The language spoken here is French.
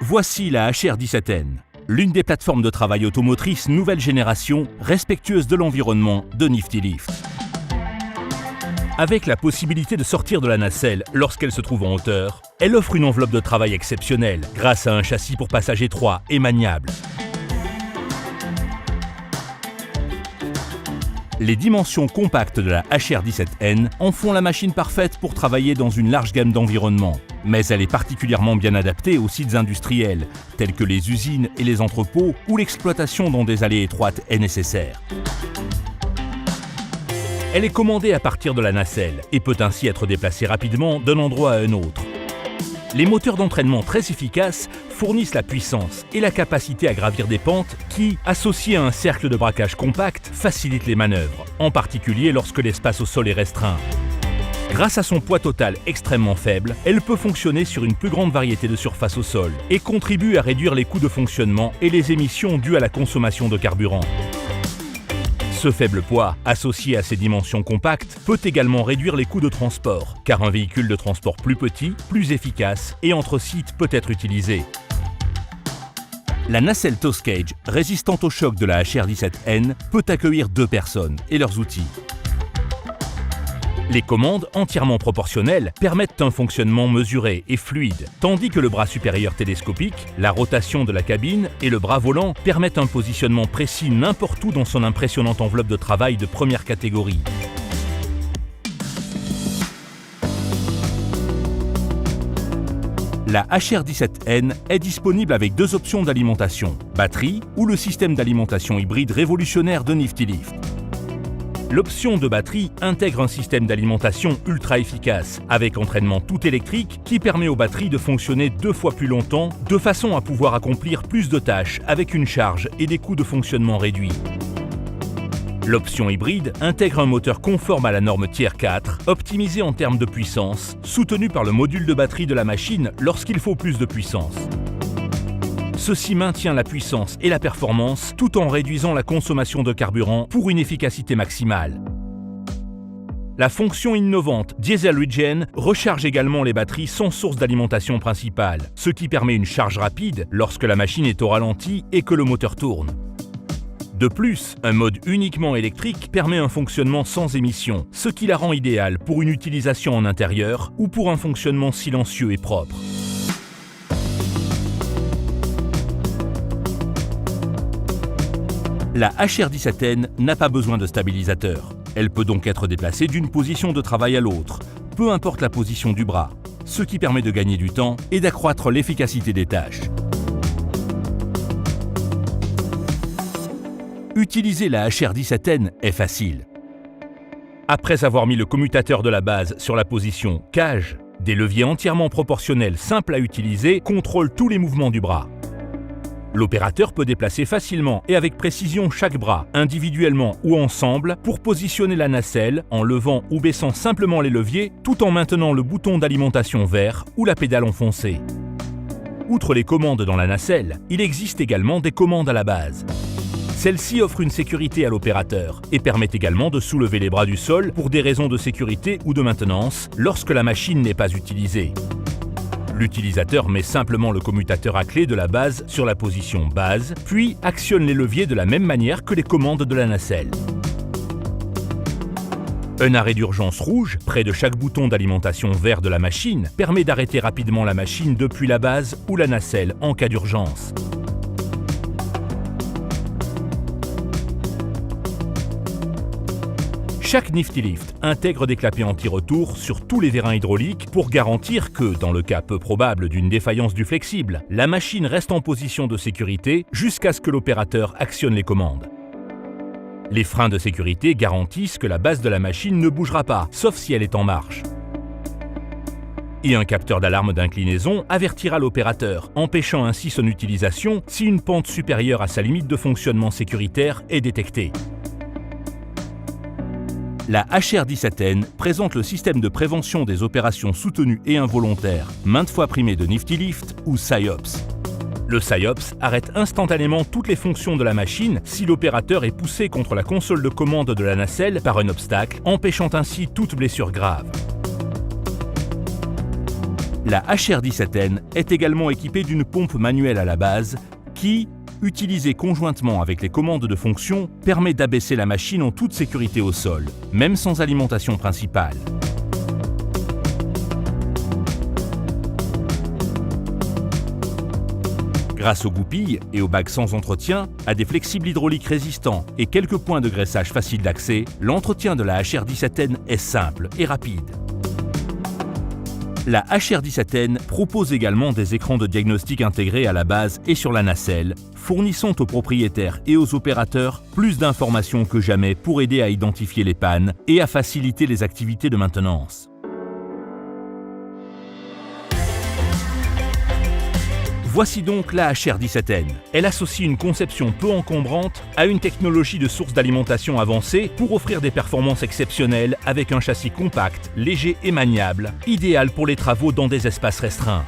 Voici la HR17N, l'une des plateformes de travail automotrice nouvelle génération, respectueuse de l'environnement de Nifty Lift. Avec la possibilité de sortir de la nacelle lorsqu'elle se trouve en hauteur, elle offre une enveloppe de travail exceptionnelle grâce à un châssis pour passagers étroit et maniable. Les dimensions compactes de la HR17N en font la machine parfaite pour travailler dans une large gamme d'environnements. Mais elle est particulièrement bien adaptée aux sites industriels, tels que les usines et les entrepôts, où l'exploitation dans des allées étroites est nécessaire. Elle est commandée à partir de la nacelle et peut ainsi être déplacée rapidement d'un endroit à un autre. Les moteurs d'entraînement très efficaces fournissent la puissance et la capacité à gravir des pentes qui, associées à un cercle de braquage compact, facilitent les manœuvres, en particulier lorsque l'espace au sol est restreint. Grâce à son poids total extrêmement faible, elle peut fonctionner sur une plus grande variété de surfaces au sol et contribue à réduire les coûts de fonctionnement et les émissions dues à la consommation de carburant. Ce faible poids, associé à ses dimensions compactes, peut également réduire les coûts de transport, car un véhicule de transport plus petit, plus efficace et entre sites peut être utilisé. La nacelle Tow Cage, résistante au choc de la HR17N, peut accueillir 2 personnes et leurs outils. Les commandes entièrement proportionnelles permettent un fonctionnement mesuré et fluide, tandis que le bras supérieur télescopique, la rotation de la cabine et le bras volant permettent un positionnement précis n'importe où dans son impressionnante enveloppe de travail de première catégorie. La HR17N est disponible avec 2 options d'alimentation, batterie ou le système d'alimentation hybride révolutionnaire de Nifty Lift. L'option de batterie intègre un système d'alimentation ultra efficace, avec entraînement tout électrique qui permet aux batteries de fonctionner 2 fois plus longtemps, de façon à pouvoir accomplir plus de tâches avec une charge et des coûts de fonctionnement réduits. L'option hybride intègre un moteur conforme à la norme Tier 4, optimisé en termes de puissance, soutenu par le module de batterie de la machine lorsqu'il faut plus de puissance. Ceci maintient la puissance et la performance tout en réduisant la consommation de carburant pour une efficacité maximale. La fonction innovante Diesel Regen recharge également les batteries sans source d'alimentation principale, ce qui permet une charge rapide lorsque la machine est au ralenti et que le moteur tourne. De plus, un mode uniquement électrique permet un fonctionnement sans émission, ce qui la rend idéale pour une utilisation en intérieur ou pour un fonctionnement silencieux et propre. La HR17N n'a pas besoin de stabilisateur. Elle peut donc être déplacée d'une position de travail à l'autre, peu importe la position du bras, ce qui permet de gagner du temps et d'accroître l'efficacité des tâches. Utiliser la HR17N est facile. Après avoir mis le commutateur de la base sur la position cage, des leviers entièrement proportionnels simples à utiliser contrôlent tous les mouvements du bras. L'opérateur peut déplacer facilement et avec précision chaque bras, individuellement ou ensemble, pour positionner la nacelle en levant ou baissant simplement les leviers tout en maintenant le bouton d'alimentation vert ou la pédale enfoncée. Outre les commandes dans la nacelle, il existe également des commandes à la base. Celle-ci offre une sécurité à l'opérateur et permet également de soulever les bras du sol pour des raisons de sécurité ou de maintenance lorsque la machine n'est pas utilisée. L'utilisateur met simplement le commutateur à clé de la base sur la position base, puis actionne les leviers de la même manière que les commandes de la nacelle. Un arrêt d'urgence rouge, près de chaque bouton d'alimentation vert de la machine, permet d'arrêter rapidement la machine depuis la base ou la nacelle en cas d'urgence. Chaque Nifty Lift intègre des clapets anti-retour sur tous les vérins hydrauliques pour garantir que, dans le cas peu probable d'une défaillance du flexible, la machine reste en position de sécurité jusqu'à ce que l'opérateur actionne les commandes. Les freins de sécurité garantissent que la base de la machine ne bougera pas, sauf si elle est en marche. Et un capteur d'alarme d'inclinaison avertira l'opérateur, empêchant ainsi son utilisation si une pente supérieure à sa limite de fonctionnement sécuritaire est détectée. La HR17N présente le système de prévention des opérations soutenues et involontaires, maintes fois primé de Nifty Lift ou SIOPS. Le SIOPS arrête instantanément toutes les fonctions de la machine si l'opérateur est poussé contre la console de commande de la nacelle par un obstacle, empêchant ainsi toute blessure grave. La HR17N est également équipée d'une pompe manuelle à la base qui, utilisée conjointement avec les commandes de fonction, permet d'abaisser la machine en toute sécurité au sol, même sans alimentation principale. Grâce aux goupilles et aux bagues sans entretien, à des flexibles hydrauliques résistants et quelques points de graissage faciles d'accès, l'entretien de la HR17N est simple et rapide. La HR17N propose également des écrans de diagnostic intégrés à la base et sur la nacelle, fournissant aux propriétaires et aux opérateurs plus d'informations que jamais pour aider à identifier les pannes et à faciliter les activités de maintenance. Voici donc la HR17N. Elle associe une conception peu encombrante à une technologie de source d'alimentation avancée pour offrir des performances exceptionnelles avec un châssis compact, léger et maniable, idéal pour les travaux dans des espaces restreints.